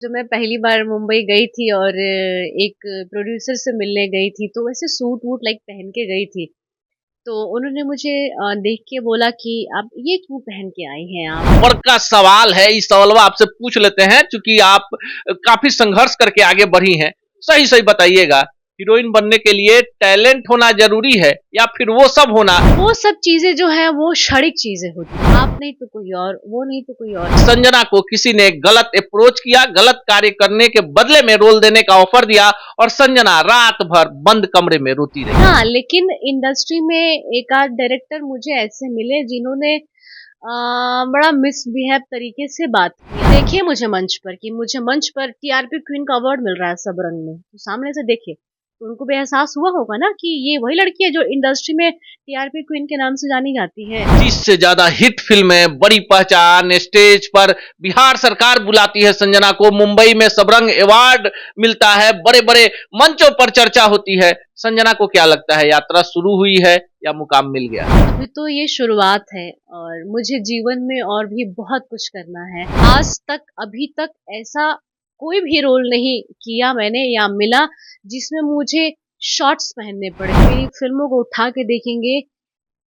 जो मैं पहली बार मुंबई गई थी और एक प्रोड्यूसर से मिलने गई थी, तो वैसे सूट वूट लाइक पहन के गई थी। तो उन्होंने मुझे देख के बोला कि आप ये क्यों पहन के आई हैं आप? उम्र का सवाल है, इस सवालवा आपसे पूछ लेते हैं चूंकि आप काफी संघर्ष करके आगे बढ़ी हैं। सही सही बताइएगा, हीरोइन बनने के लिए टैलेंट होना जरूरी है या फिर वो सब होना? वो सब चीजें जो है वो क्षणिक चीजें होती हैं। आप नहीं तो कोई और, वो नहीं तो कोई और। संजना को किसी ने गलत अप्रोच किया, गलत कार्य करने के बदले में रोल देने का ऑफर दिया और संजना रात भर बंद कमरे में रोती रही। हाँ, लेकिन इंडस्ट्री में एक आध डायरेक्टर मुझे ऐसे मिले जिन्होंने बड़ा मिसबिहेव तरीके से बात की। देखिए मुझे मंच पर कि मुझे मंच पर टीआरपी क्वीन का अवार्ड मिल रहा है सब रंग में, तो सामने से देखे तो उनको भी एहसास हुआ होगा ना कि ये वही लड़की है जो इंडस्ट्री में टीआरपी क्वीन के नाम से जानी जाती है। 30 से ज्यादा हिट फिल्में, बड़ी पहचान, स्टेज पर बिहार सरकार बुलाती है संजना को, मुंबई में सबरंग अवार्ड मिलता है, बड़े बड़े मंचों पर चर्चा होती है। संजना को क्या लगता है, यात्रा शुरू हुई है या मुकाम मिल गया? अभी तो ये शुरुआत है और मुझे जीवन में और भी बहुत कुछ करना है। आज तक अभी तक ऐसा कोई भी रोल नहीं किया मैंने या मिला जिसमें मुझे शॉर्ट्स पहनने पड़े। मेरी फिल्मों को उठा के देखेंगे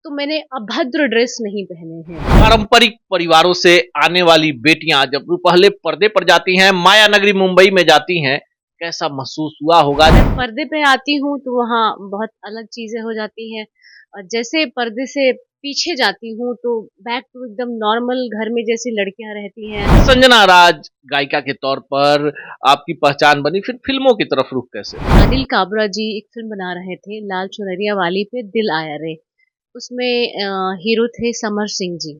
तो मैंने अभद्र ड्रेस नहीं पहने हैं। पारंपरिक परिवारों से आने वाली बेटियां जब वो पहले पर्दे पर जाती हैं, माया नगरी मुंबई में जाती हैं, कैसा महसूस हुआ होगा? जब पर्दे पे आती हूँ तो वहाँ बहुत अलग चीजें हो जाती हैं और जैसे पर्दे से पीछे जाती हूँ तो बैक टू एकदम नॉर्मल घर में जैसी लड़कियां रहती हैं। संजना राज गायिका के तौर पर आपकी पहचान बनी, फिर फिल्मों की तरफ रुख कैसे? अनिल काबरा जी एक फिल्म बना रहे थे लाल चुनरिया वाली पे दिल आया रे। उसमें हीरो थे समर सिंह जी।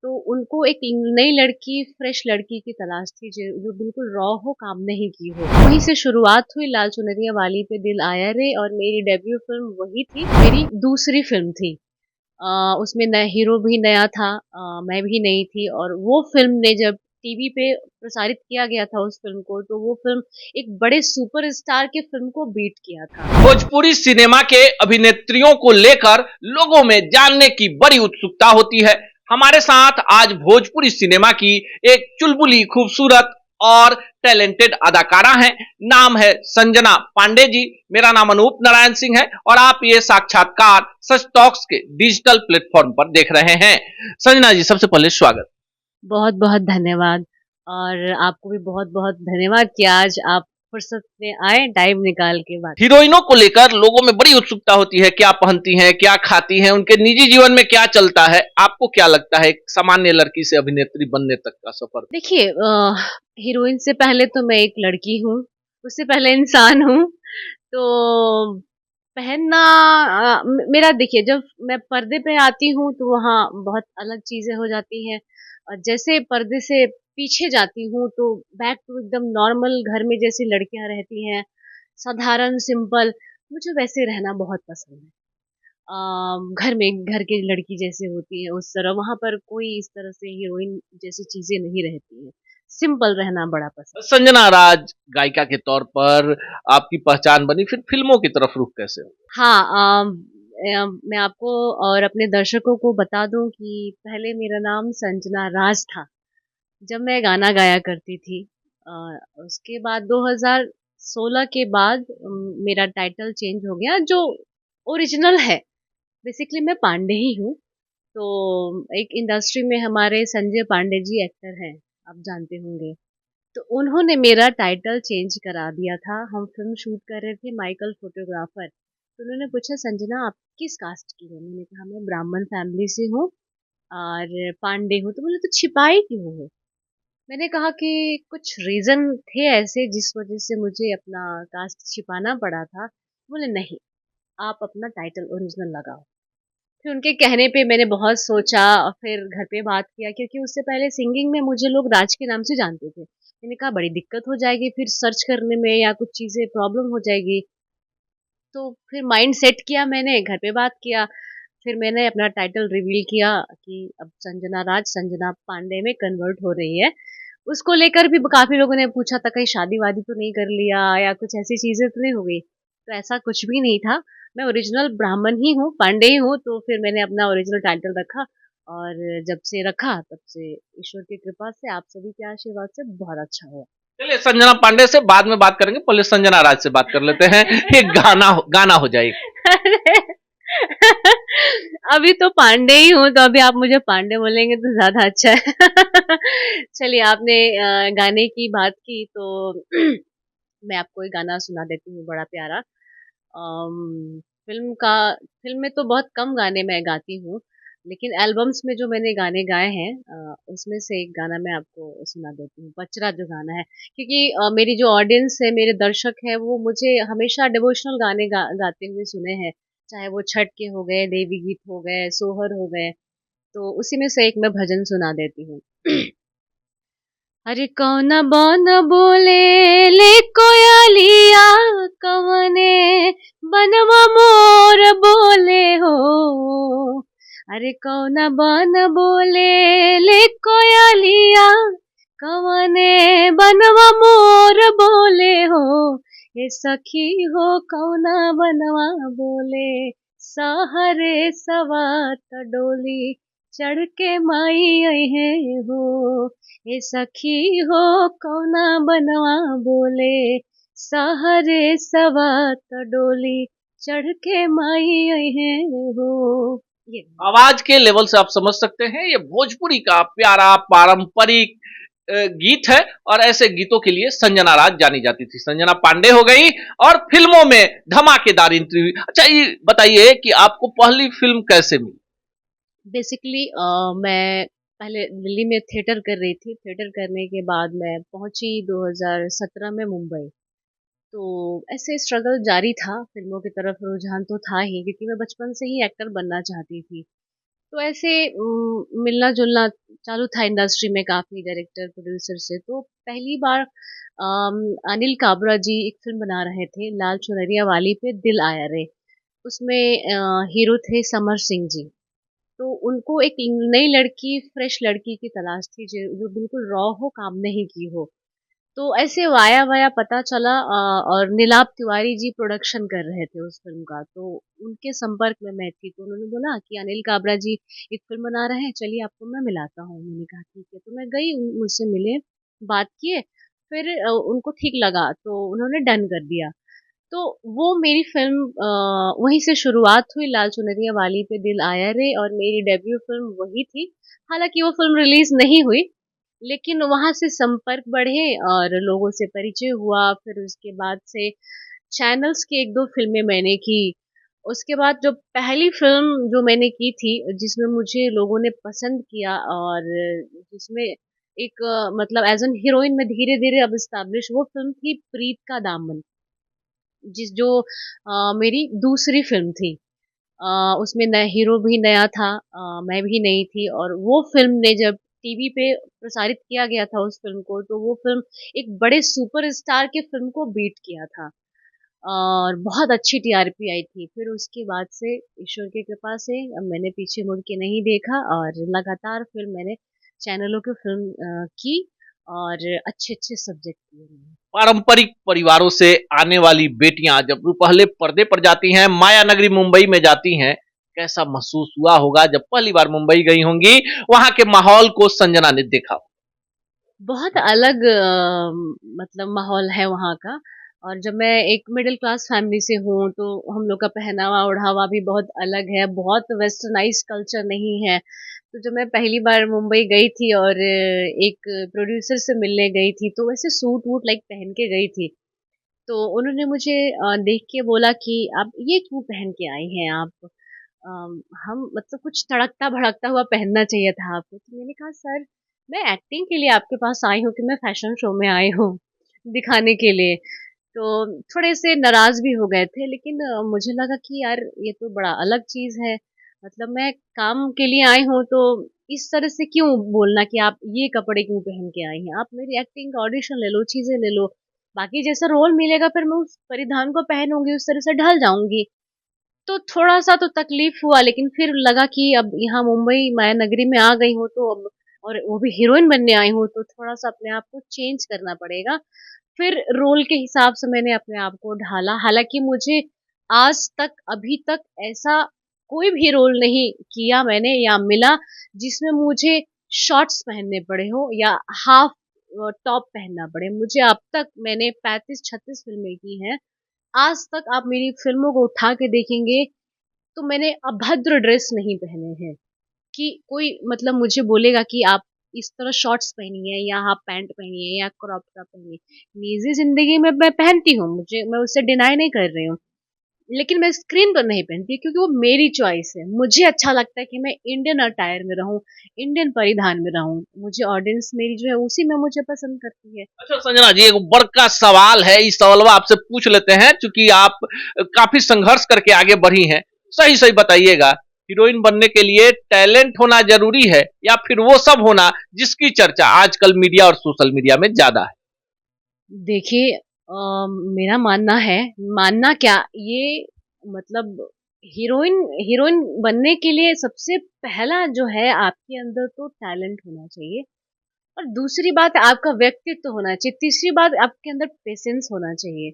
तो उनको एक नई लड़की, फ्रेश लड़की की तलाश थी जो बिल्कुल रॉ हो, काम नहीं की हो। वहीं से शुरुआत हुई लाल चुनरिया वाली पे दिल आया रे और मेरी डेब्यू फिल्म वही थी। मेरी दूसरी फिल्म थी। उसमें नया हीरो भी नया था, मैं भी नई थी और वो फिल्म ने जब टीवी पे प्रसारित किया गया था उस फिल्म को, तो वो फिल्म एक बड़े सुपरस्टार के फिल्म को बीट किया था। भोजपुरी सिनेमा के अभिनेत्रियों को लेकर लोगों में जानने की बड़ी उत्सुकता होती है। हमारे साथ आज भोजपुरी सिनेमा की एक चुलबुली, खूबसूरत और टैलेंटेड अदाकारा हैं। नाम है संजना पांडे जी। मेरा नाम अनूप नारायण सिंह है और आप ये साक्षात्कार सच टॉक्स के डिजिटल प्लेटफॉर्म पर देख रहे हैं। संजना जी, सबसे पहले स्वागत। बहुत बहुत धन्यवाद और आपको भी बहुत बहुत धन्यवाद कि आज आप फुर्सत में आए टाइम निकाल के बात। हीरोइनों को लेकर लोगों में बड़ी उत्सुकता होती है, क्या पहनती हैं, क्या खाती हैं, उनके निजी जीवन में क्या चलता है। आपको क्या लगता है सामान्य लड़की से अभिनेत्री बनने तक का सफर? देखिए हीरोइन से पहले तो मैं एक लड़की हूँ, उससे पहले इंसान हूँ। तो पहनना मेरा देखिए जब मैं पर्दे पे आती हूँ तो वहाँ बहुत अलग चीजें हो जाती हैं और जैसे पर्दे से पीछे जाती हूँ तो बैक टू एकदम नॉर्मल घर में जैसी लड़कियां रहती हैं, साधारण सिंपल, मुझे वैसे रहना बहुत पसंद है। घर में घर की लड़की जैसे होती है उस तरह वहां पर कोई इस तरह से हीरोइन जैसी चीजें नहीं रहती है। सिंपल रहना बड़ा पसंद। संजना राज गायिका के तौर पर आपकी पहचान बनी, फिर फिल्मों की तरफ रुख कैसे हो? हाँ, मैं आपको और अपने दर्शकों को बता दूं कि पहले मेरा नाम संजना राज था जब मैं गाना गाया करती थी। अ, उसके बाद 2016 के बाद मेरा टाइटल चेंज हो गया जो ओरिजिनल है। बेसिकली मैं पांडे ही हूँ। तो एक इंडस्ट्री में हमारे संजय पांडे जी एक्टर हैं, आप जानते होंगे। तो उन्होंने मेरा टाइटल चेंज करा दिया था। हम फिल्म शूट कर रहे थे, माइकल फोटोग्राफर। तो उन्होंने पूछा संजना आप किस कास्ट की हो? मैंने कहा मैं ब्राह्मण फैमिली से हूँ और पांडे हूँ। तो बोले तो छिपाई क्यों हो? मैंने कहा कि कुछ रीजन थे ऐसे जिस वजह से मुझे अपना कास्ट छिपाना पड़ा था। बोले नहीं, आप अपना टाइटल ओरिजिनल लगाओ। फिर उनके कहने पे मैंने बहुत सोचा और फिर घर पे बात किया क्योंकि उससे पहले सिंगिंग में मुझे लोग राज के नाम से जानते थे। मैंने कहा बड़ी दिक्कत हो जाएगी फिर सर्च करने में या कुछ चीज़ें प्रॉब्लम हो जाएगी। तो फिर माइंड सेट किया मैंने, घर पे बात किया। फिर मैंने अपना टाइटल रिवील किया कि अब संजना राज संजना पांडे में कन्वर्ट हो रही है। उसको लेकर भी काफ़ी लोगों ने पूछा था कहीं शादी-वादी तो नहीं कर लिया या कुछ ऐसी चीज़ें तो नहीं हो गई? तो ऐसा कुछ भी नहीं था। मैं ओरिजिनल ब्राह्मण ही हूँ, पांडे ही हूँ, तो फिर मैंने अपना ओरिजिनल टाइटल रखा और जब से रखा तब से ईश्वर की कृपा से, आप सभी के आशीर्वाद से बहुत अच्छा हुआ। चलिए संजना पांडे से बाद में बात करेंगे, पहले संजना राज से बात कर लेते हैं। एक गाना हो जाए। अरे अभी तो पांडे ही हूँ, तो अभी आप मुझे पांडे बोलेंगे तो ज्यादा अच्छा है। चलिए, आपने गाने की बात की तो मैं आपको एक गाना सुना देती हूँ बड़ा प्यारा। फिल्म का फिल्म में तो बहुत कम गाने मैं गाती हूँ, लेकिन एल्बम्स में जो मैंने गाने गाए हैं, उसमें से एक गाना मैं आपको सुना देती हूँ, बचरा जो गाना है। क्योंकि मेरी जो ऑडियंस है, मेरे दर्शक है, वो मुझे हमेशा डिवोशनल गाने गाते हुए सुने हैं। चाहे वो छठ के हो गए, देवी गीत हो गए, सोहर हो गए। तो उसी में से एक मैं भजन सुना देती हूँ। अरे कौन बन बोले ले कोयलिया, कवने बनवा मोर बोले हो। अरे कौन बन बोले ले कोयलिया, कवने बनवा मोर बोले हो। ये सखी हो कौना बनवा बोले, सहरे सवात डोली चढ़ के माई आई है हो। ए सखी हो कौना बनवा बोले, सहरे सवात डोली चढ़ के माई आई है हो। ये आवाज के लेवल से आप समझ सकते हैं, ये भोजपुरी का प्यारा पारंपरिक गीत है, और ऐसे गीतों के लिए संजना राज जानी जाती थी। संजना पांडे हो गई और फिल्मों में धमाकेदार एंट्री हुई। अच्छा ये बताइए कि आपको पहली फिल्म कैसे मिली? बेसिकली मैं पहले दिल्ली में थिएटर कर रही थी। थिएटर करने के बाद मैं पहुंची 2017 में मुंबई। तो ऐसे स्ट्रगल जारी था, फिल्मों की तरफ रुझान तो था ही, क्योंकि मैं बचपन से ही एक्टर बनना चाहती थी। तो ऐसे मिलना जुलना चालू था इंडस्ट्री में, काफी डायरेक्टर प्रोड्यूसर से। तो पहली बार अनिल काबरा जी एक फिल्म बना रहे थे, लाल चुनरिया वाली पे दिल आया रे। उसमें हीरो थे समर सिंह जी। तो उनको एक नई लड़की, फ्रेश लड़की की तलाश थी, जो बिल्कुल रॉ हो, काम नहीं की हो। तो ऐसे वाया वाया पता चला, और नीलाभ तिवारी जी प्रोडक्शन कर रहे थे उस फिल्म का। तो उनके संपर्क में मैं थी, तो उन्होंने बोला कि अनिल काबरा जी एक फिल्म बना रहे हैं, चलिए आपको मैं मिलाता हूँ। मैंने कहा ठीक है। तो मैं गई, मुझसे मिले, बात किए। फिर उनको ठीक लगा तो उन्होंने डन कर दिया। तो वो मेरी फ़िल्म वहीं से शुरुआत हुई, लाल चुनरिया वाली पे दिल आया रे, और मेरी डेब्यू फ़िल्म वही थी। हालाँकि वो फ़िल्म रिलीज़ नहीं हुई, लेकिन वहाँ से संपर्क बढ़े और लोगों से परिचय हुआ। फिर उसके बाद से चैनल्स की 1-2 फ़िल्में मैंने की। उसके बाद जो पहली फ़िल्म जो मैंने की थी, जिसमें मुझे लोगों ने पसंद किया, और जिसमें एक मतलब एज़ एन हीरोइन मैं धीरे-धीरे अब एस्टैब्लिश, वो फ़िल्म थी प्रीत का दामन। जो मेरी दूसरी फ़िल्म थी। उसमें नया हीरो भी नया था, मैं भी नई थी, और वो फ़िल्म ने जब टीवी पे प्रसारित किया गया था उस फ़िल्म को, तो वो फ़िल्म एक बड़े सुपरस्टार की फ़िल्म को बीट किया था, और बहुत अच्छी टीआरपी आई थी। फिर उसके बाद से ईश्वर की कृपा से अब मैंने पीछे मुड़ के नहीं देखा, और लगातार फिर मैंने चैनलों की फ़िल्म की, और अच्छे-अच्छे सब्जेक्ट किए मैंने। पारंपरिक परिवारों से आने वाली बेटियां जब वो पहले पर्दे पर जाती हैं, माया नगरी मुंबई में जाती हैं, कैसा महसूस हुआ होगा जब पहली बार मुंबई गई होंगी, वहां के माहौल को संजना ने देखा? बहुत अलग मतलब माहौल है वहाँ का। और जब मैं एक मिडिल क्लास फैमिली से हूँ, तो हम लोग का पहनावा ओढ़ावा भी बहुत अलग है, बहुत वेस्टर्नाइज़्ड कल्चर नहीं है। तो जब मैं पहली बार मुंबई गई थी और एक प्रोड्यूसर से मिलने गई थी, तो वैसे सूट-वूट लाइक पहन के गई थी। तो उन्होंने मुझे देख के बोला कि आप ये क्यों पहन के आई हैं आप? हम मतलब कुछ तड़कता-भड़कता हुआ पहनना चाहिए था आपको। तो मैंने कहा सर, मैं एक्टिंग के लिए आपके पास आई हूँ कि मैं फैशन शो में आई हूँ दिखाने के लिए। तो थोड़े से नाराज़ भी हो गए थे, लेकिन मुझे लगा कि यार ये तो बड़ा अलग चीज़ है। मतलब मैं काम के लिए आई हूँ, तो इस तरह से क्यों बोलना कि आप ये कपड़े क्यों पहन के आई हैं? आप मेरी एक्टिंग का ऑडिशन ले लो, चीज़ें ले लो। बाकी जैसा रोल मिलेगा फिर मैं उस परिधान को पहनूँगी, उस तरह से ढल जाऊँगी। तो थोड़ा-सा तो तकलीफ हुआ, लेकिन फिर लगा कि अब यहाँ मुंबई माया नगरी में आ गई हूँ, तो अब, और वो भी हीरोइन बनने आई हूँ, तो थोड़ा-सा अपने आप को चेंज करना पड़ेगा। फिर रोल के हिसाब से मैंने अपने आप को ढाला। हालाँकि मुझे आज तक, अभी तक ऐसा कोई भी रोल नहीं किया मैंने या मिला, जिसमें मुझे शॉर्ट्स पहनने पड़े हों या हाफ टॉप पहनना पड़े। मुझे अब तक मैंने 35-36 फ़िल्में की हैं। आज तक आप मेरी फ़िल्मों को उठा के देखेंगे तो मैंने अभद्र ड्रेस नहीं पहने हैं। कि कोई मतलब मुझे बोलेगा कि आप इस तरह शॉर्ट्स पहनिए या हाफ पैंट पहनिए या क्रॉप टॉप पहनिए। निजी ज़िंदगी में मैं पहनती हूँ, मुझे मैं उसे डिनाई नहीं कर रही हूँ। लेकिन मैं स्क्रीन पर नहीं पहनती क्योंकि वो मेरी चॉइस है। मुझे अच्छा लगता है कि मैं इंडियन अटायर में रहूँ, इंडियन परिधान में रहूँ। मुझे ऑडियंस मेरी जो है उसी में मुझे पसंद करती है। अच्छा संजना जी, एक बड़का सवाल है, इस सवाल आपसे पूछ लेते हैं क्योंकि आप काफी संघर्ष करके आगे बढ़ी हैं। सही सही बताइएगा, हीरोइन बनने के लिए टैलेंट होना जरूरी है या फिर वो सब होना जिसकी चर्चा आजकल मीडिया और सोशल मीडिया में ज्यादा है? देखिए मेरा मानना है, मानना क्या ये मतलब हीरोइन हीरोइन बनने के लिए सबसे पहला जो है आपके अंदर तो टैलेंट होना चाहिए और दूसरी बात आपका व्यक्तित्व होना चाहिए, तीसरी बात आपके अंदर पेशेंस होना चाहिए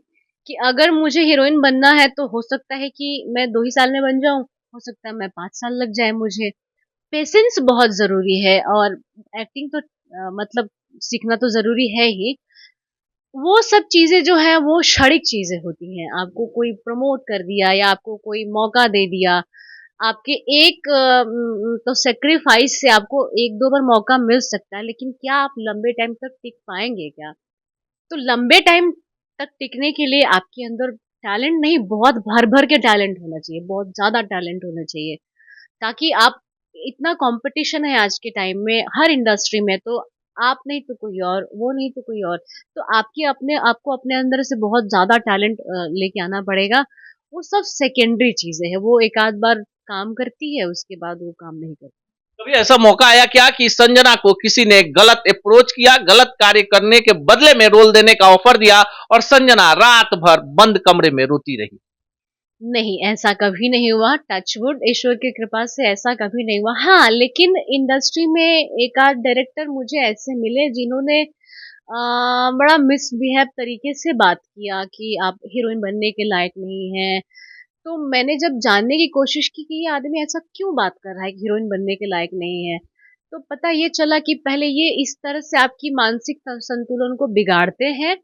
कि अगर मुझे हीरोइन बनना है तो हो सकता है कि मैं 2 ही साल में बन जाऊँ, हो सकता है मैं 5 साल लग जाए मुझे। पेशेंस बहुत ज़रूरी है और एक्टिंग तो मतलब सीखना तो ज़रूरी है ही। वो सब चीज़ें जो हैं वो क्षणिक चीज़ें होती हैं। आपको कोई प्रमोट कर दिया या आपको कोई मौका दे दिया, आपके एक तो सैक्रिफाइस से आपको 1-2 बार मौका मिल सकता है, लेकिन क्या आप लंबे टाइम तक टिक पाएँगे क्या? तो लंबे टाइम तक टिकने के लिए आपके अंदर टैलेंट नहीं, बहुत भर-भर के टैलेंट होना चाहिए, बहुत ज़्यादा टैलेंट होना चाहिए। ताकि आप इतना कंपटीशन है आज के टाइम में हर इंडस्ट्री में तो आप नहीं तो कोई और, वो नहीं तो कोई और। तो आपको अपने अंदर से बहुत ज़्यादा टैलेंट लेके आना पड़ेगा। वो सब सेकेंडरी चीज़ें हैं, वो एक आध बार काम करती है, उसके बाद वो काम नहीं करती। कभी ऐसा मौका आया क्या कि संजना को किसी ने गलत अप्रोच किया, गलत कार्य करने के बदले में रोल देने का ऑफर दिया और संजना रात भर बंद कमरे में रोती रही? नहीं, ऐसा कभी नहीं हुआ, टच वुड ईश्वर की कृपा से ऐसा कभी नहीं हुआ। हाँ, लेकिन इंडस्ट्री में एक आध डायरेक्टर मुझे ऐसे मिले जिन्होंने बड़ा मिसबिहेव तरीके से बात किया कि आप हीरोइन बनने के लायक नहीं हैं। तो मैंने जब जानने की कोशिश की कि ये आदमी ऐसा क्यों बात कर रहा है कि हीरोइन बनने के लायक नहीं है, तो पता ये चला कि पहले ये इस तरह से आपकी मानसिक संतुलन को बिगाड़ते हैं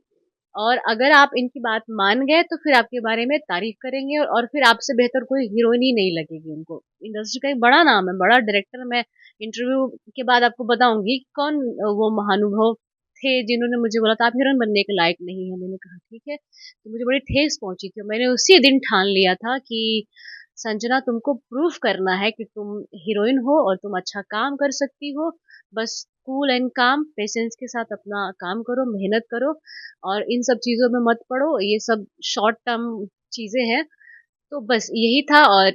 और अगर आप इनकी बात मान गए तो फिर आपके बारे में तारीफ करेंगे और फिर आपसे बेहतर कोई हीरोइन ही नहीं लगेगी उनको। इंडस्ट्री का एक बड़ा नाम है, बड़ा डायरेक्टर मैं इंटरव्यू के बाद आपको बताऊँगी कौन वो महानुभव थे जिन्होंने मुझे बोला था आप हीरोइन बनने के लायक नहीं है। मैंने कहा ठीक है, तो मुझे बड़ी ठेस पहुँची थी। मैंने उसी दिन ठान लिया था कि संजना तुमको प्रूव करना है कि तुम हीरोइन हो और तुम अच्छा काम कर सकती हो। बस कूल एंड काम पेशेंस के साथ अपना काम करो, मेहनत करो और इन सब चीज़ों में मत पड़ो, ये सब शॉर्ट टर्म चीज़ें हैं। तो बस यही था और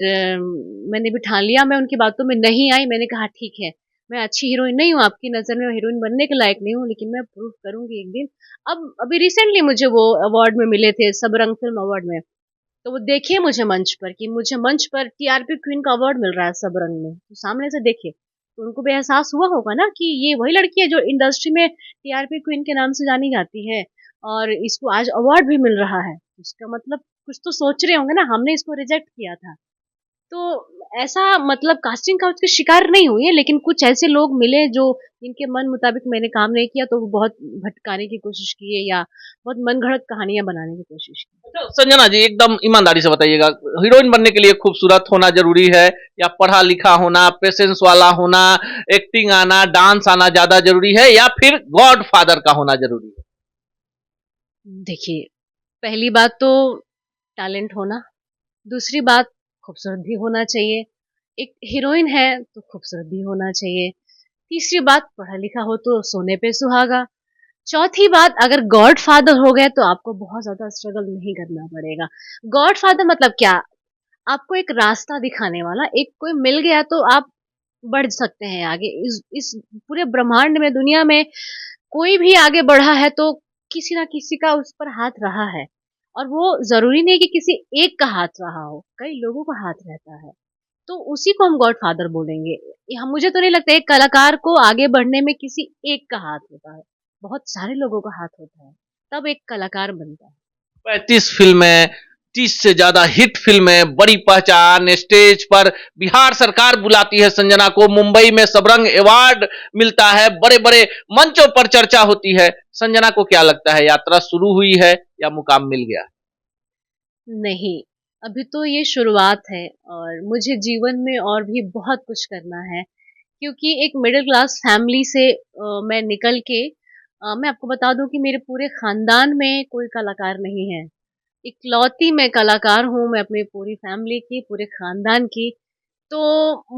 मैंने भी ठान लिया, मैं उनकी बातों में नहीं आई, मैंने कहा ठीक है, मैं अच्छी हीरोइन नहीं हूँ, आपकी नज़र में हीरोइन बनने के लायक नहीं हूँ, लेकिन मैं प्रूव करूँगी एक दिन। अब अभी रिसेंटली मुझे वो अवार्ड में मिले थे, सबरंग फ़िल्म अवार्ड में, तो वो देखे मुझे मंच पर कि मुझे मंच पर टीआरपी क्वीन का अवार्ड मिल रहा है सबरंग में, तो सामने से देखे। तो उनको भी एहसास हुआ होगा ना कि ये वही लड़की है जो इंडस्ट्री में टीआरपी क्वीन के नाम से जानी जाती है और इसको आज अवार्ड भी मिल रहा है। इसका मतलब कुछ तो सोच रहे होंगे ना, हमने इसको रिजेक्ट किया था। तो ऐसा मतलब कास्टिंग काउच के शिकार नहीं हुई है, लेकिन कुछ ऐसे लोग मिले जो जिनके मन मुताबिक मैंने काम नहीं किया, तो वो बहुत भटकाने की कोशिश किए या बहुत मनगढ़ंत कहानियाँ बनाने की कोशिश की। अच्छा संजना जी, एकदम ईमानदारी से बताइएगा, हीरोइन बनने के लिए खूबसूरत होना जरूरी है या पढ़ा लिखा होना, पेशेंस वाला होना, एक्टिंग आना, डांस आना ज्यादा जरूरी है या फिर गॉड फादर का होना जरूरी है? देखिए, पहली बात तो टैलेंट होना, दूसरी बात खूबसूरत भी होना चाहिए। एक हीरोइन है तो खूबसूरत भी होना चाहिए। तीसरी बात पढ़ा लिखा हो तो सोने पे सुहागा। चौथी बात अगर गॉडफ़ादर हो गए तो आपको बहुत ज़्यादा स्ट्रगल नहीं करना पड़ेगा। गॉडफ़ादर मतलब क्या? आपको एक रास्ता दिखाने वाला, एक कोई मिल गया तो आप बढ़ सकते हैं आगे। इस पूरे ब्रह्मांड में, दुनिया में कोई भी आगे बढ़ा है तो किसी ना किसी का उस पर हाथ रहा है। और वो ज़रूरी नहीं कि किसी एक का हाथ रहा हो, कई लोगों का हाथ रहता है। तो उसी को हम गॉडफ़ादर बोलेंगे। यहाँ मुझे तो नहीं लगता एक कलाकार को आगे बढ़ने में किसी एक का हाथ होता है, बहुत सारे लोगों का हाथ होता है, तब एक कलाकार बनता है। 35 फिल्में, 30 से ज्यादा हिट फिल्में, बड़ी पहचान, स्टेज पर बिहार सरकार बुलाती है संजना को, मुंबई में सबरंग अवार्ड मिलता है, बड़े बड़े मंचों पर चर्चा होती है। संजना को क्या लगता है, यात्रा शुरू हुई है या मुकाम मिल गया? नहीं, अभी तो ये शुरुआत है और मुझे जीवन में और भी बहुत कुछ करना है क्योंकि एक मिडिल क्लास फैमिली से मैं निकल के मैं आपको बता दूं कि मेरे पूरे खानदान में कोई कलाकार नहीं है। इकलौती मैं कलाकार हूँ, मैं अपनी पूरी फैमिली की, पूरे खानदान की। तो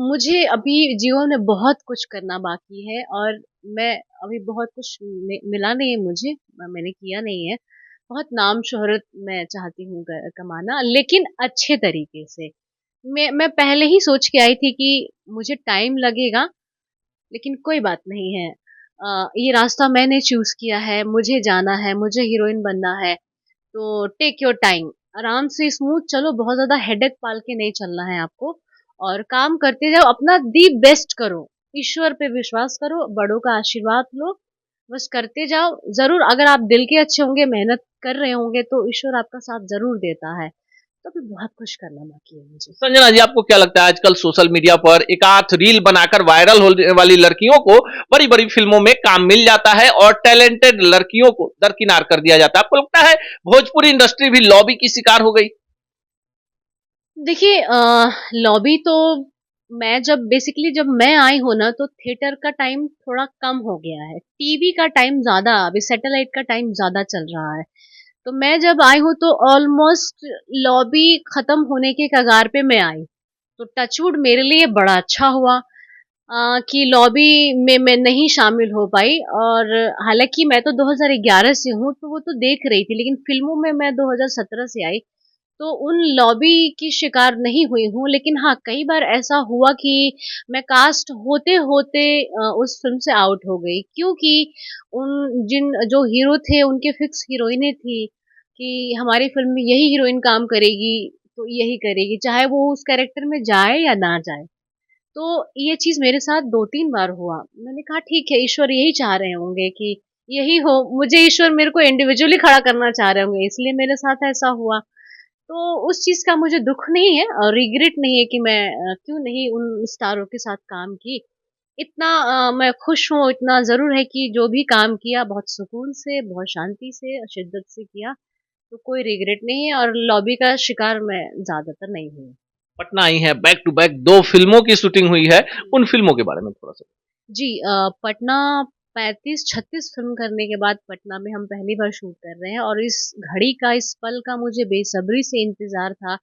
मुझे अभी जीवन में बहुत कुछ करना बाकी है और मैं अभी बहुत कुछ मिला नहीं है मुझे, मैंने किया नहीं है। बहुत नाम शोहरत मैं चाहती हूँ कमाना, लेकिन अच्छे तरीके से। मैं पहले ही सोच के आई थी कि मुझे टाइम लगेगा, लेकिन कोई बात नहीं है। ये रास्ता मैंने चूज किया है, मुझे जाना है, मुझे हीरोइन बनना है। तो टेक योर टाइम, आराम से स्मूथ चलो, बहुत ज़्यादा हेडेक पाल के नहीं चलना है आपको और काम करते जाओ, अपना दी बेस्ट करो, ईश्वर पे विश्वास करो, बड़ों का आशीर्वाद लो, बस करते जाओ। ज़रूर अगर आप दिल के अच्छे होंगे, मेहनत कर रहे होंगे तो ईश्वर आपका साथ ज़रूर देता है। तो अभी बहुत कुछ करना बाकी है मुझे। संजना जी, आपको क्या लगता है आजकल सोशल मीडिया पर एक आध रील बनाकर वायरल होने वाली लड़कियों को बड़ी बड़ी फिल्मों में काम मिल जाता है और टैलेंटेड लड़कियों को दरकिनार कर दिया जाता है? आपको लगता है भोजपुरी इंडस्ट्री भी लॉबी की शिकार हो गई? देखिए लॉबी तो जब मैं आई हूँ ना तो थिएटर का टाइम थोड़ा कम हो गया है, टीवी का टाइम ज़्यादा, अभी सैटेलाइट का टाइम ज़्यादा चल रहा है। तो मैं जब आई हूँ तो ऑलमोस्ट लॉबी खत्म होने के कगार पे मैं आई। तो टचवुड मेरे लिए बड़ा अच्छा हुआ कि लॉबी में मैं नहीं शामिल हो पाई और हालांकि मैं तो 2011 से हूँ तो वो तो देख रही थी, लेकिन फिल्मों में मैं 2017 से आई तो उन लॉबी की शिकार नहीं हुई हूँ। लेकिन हाँ, कई बार ऐसा हुआ कि मैं कास्ट होते-होते उस फ़िल्म से आउट हो गई क्योंकि उन जिन जो हीरो थे उनके फिक्स हीरोइनें थी कि हमारी फ़िल्म में यही हीरोइन काम करेगी, तो यही करेगी, चाहे वो उस कैरेक्टर में जाए या ना जाए। तो ये चीज़ मेरे साथ 2-3 बार हुआ। मैंने कहा ठीक है, ईश्वर यही चाह रहे होंगे कि यही हो, मुझे ईश्वर मेरे को इंडिविजुअली खड़ा करना चाह रहे होंगे, इसलिए मेरे साथ ऐसा हुआ। तो उस चीज़ का मुझे दुःख नहीं है और रिग्रेट नहीं है कि मैं क्यों नहीं उन स्टारों के साथ काम की। इतना मैं खुश हूँ, इतना ज़रूर है कि जो भी काम किया बहुत सुकून से, बहुत शांति से, शिद्दत से किया, तो कोई रिग्रेट नहीं है और लॉबी का शिकार मैं ज़्यादातर नहीं हुई। पटना आई हैं, बैक टू बैक 2 फिल्मों की शूटिंग हुई है, उन फिल्मों के बारे में थोड़ा-सा? जी पटना 35-36 फ़िल्म करने के बाद पटना में हम पहली बार शूट कर रहे हैं और इस घड़ी का, इस पल का मुझे बेसब्री से इंतज़ार था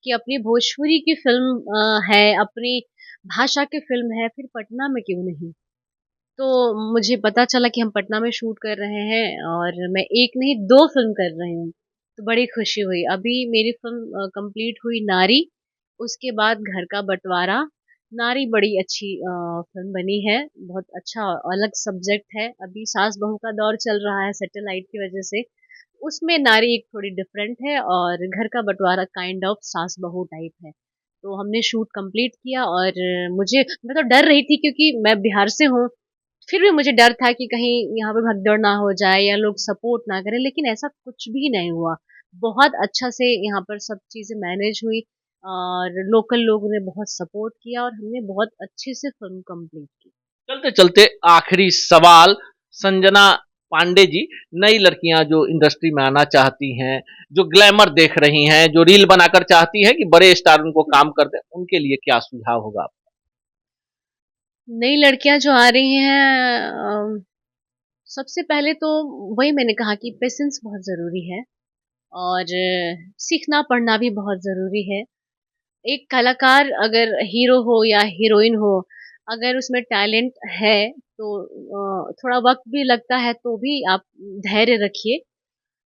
कि अपनी भोजपुरी की फ़िल्म है, अपनी भाषा की फ़िल्म है, फिर पटना में क्यों नहीं? तो मुझे पता चला कि हम पटना में शूट कर रहे हैं और मैं 1 नहीं 2 फ़िल्म कर रही हूँ, तो बड़ी खुशी हुई। अभी मेरी फ़िल्म कंप्लीट हुई नारी, उसके बाद घर का बँटवारा। नारी बड़ी अच्छी फ़िल्म बनी है, बहुत अच्छा अलग सब्जेक्ट है। अभी सास-बहू का दौर चल रहा है सैटेलाइट की वज़ह से, उसमें नारी एक थोड़ी डिफरेंट है और घर का बँटवारा काइंड ऑफ सास-बहू टाइप है। तो हमने शूट कंप्लीट किया और मैं तो डर रही थी क्योंकि मैं बिहार से हूँ, फिर भी मुझे डर था कि कहीं यहाँ पे भगदड़ ना हो जाए या लोग सपोर्ट ना करें, लेकिन ऐसा कुछ भी नहीं हुआ। बहुत अच्छा से यहाँ पर सब चीज़ें मैनेज हुई और लोकल लोगों ने बहुत सपोर्ट किया और हमने बहुत अच्छे से फ़िल्म कंप्लीट की। चलते-चलते आखिरी सवाल, संजना पांडे जी, नई लड़कियां जो इंडस्ट्री में आना चाहती हैं, जो ग्लैमर देख रही हैं, जो रील बनाकर चाहती हैं कि बड़े स्टार उनको काम कर दें, उनके लिए क्या सुझाव होगा? नई लड़कियाँ जो आ रही हैं सबसे पहले तो वही मैंने कहा कि पेशेंस बहुत ज़रूरी है और सीखना पढ़ना भी बहुत ज़रूरी है। एक कलाकार अगर हीरो हो या हीरोइन हो, अगर उसमें टैलेंट है तो थोड़ा वक़्त भी लगता है तो भी आप धैर्य रखिए,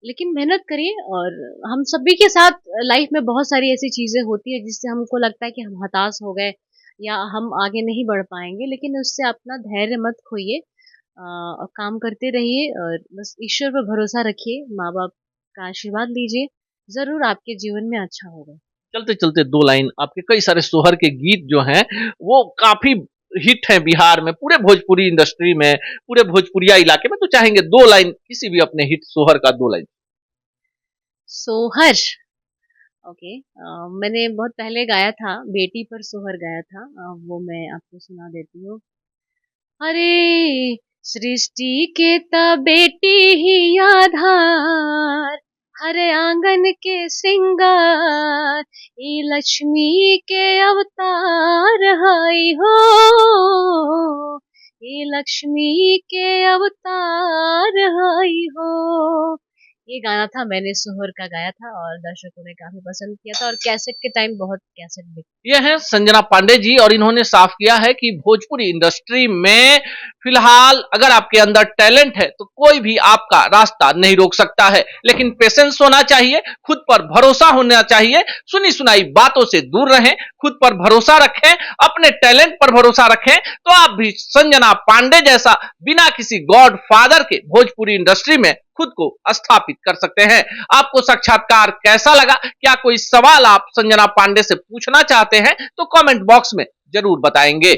लेकिन मेहनत करिए और हम सभी के साथ लाइफ़ में बहुत सारी ऐसी चीज़ें होती हैं जिससे हमको लगता है कि हम हताश हो गए या हम आगे नहीं बढ़ पाएँगे, लेकिन उससे अपना धैर्य मत खोइए और काम करते रहिए और बस ईश्वर पे भरोसा रखिए, माँ-बाप का आशीर्वाद लीजिए, ज़रूर आपके जीवन में अच्छा होगा। चलते-चलते 2 लाइन, आपके कई सारे सोहर के गीत जो हैं, वो काफ़ी हिट हैं बिहार में, पूरे भोजपुरी इंडस्ट्री में, पूरे भोजपुरिया इलाके में, तो चाहेंगे 2 लाइन किसी भी अपने हिट सोहर का 2 लाइन? सोहर ओके। मैंने बहुत पहले गाया था, बेटी पर सोहर गाया था। वो मैं आपको सुना देती हूँ। अरे सृष्टि के ता बेटी ही आधार, हर आंगन के सिंगार, ये लक्ष्मी के अवतार हाई हो, ये लक्ष्मी के अवतार हाई हो। ये गाना था, मैंने सोहर का गाया था और दर्शकों ने काफी पसंद किया था और कैसेट के टाइम बहुत कैसेट बिक। ये हैं संजना पांडे जी और इन्होंने साफ किया है कि भोजपुरी इंडस्ट्री में फिलहाल अगर आपके अंदर टैलेंट है तो कोई भी आपका रास्ता नहीं रोक सकता है, लेकिन पेशेंस होना चाहिए, खुद पर भरोसा होना चाहिए, सुनी सुनाई बातों से दूर रहें, खुद पर भरोसा रखें, अपने टैलेंट पर भरोसा रखें तो आप भी संजना पांडे जैसा बिना किसी गॉड फादर के भोजपुरी इंडस्ट्री में खुद को स्थापित कर सकते हैं। आपको साक्षात्कार कैसा लगा? क्या कोई सवाल आप संजना पांडे से पूछना चाहते हैं तो कमेंट बॉक्स में जरूर बताएंगे।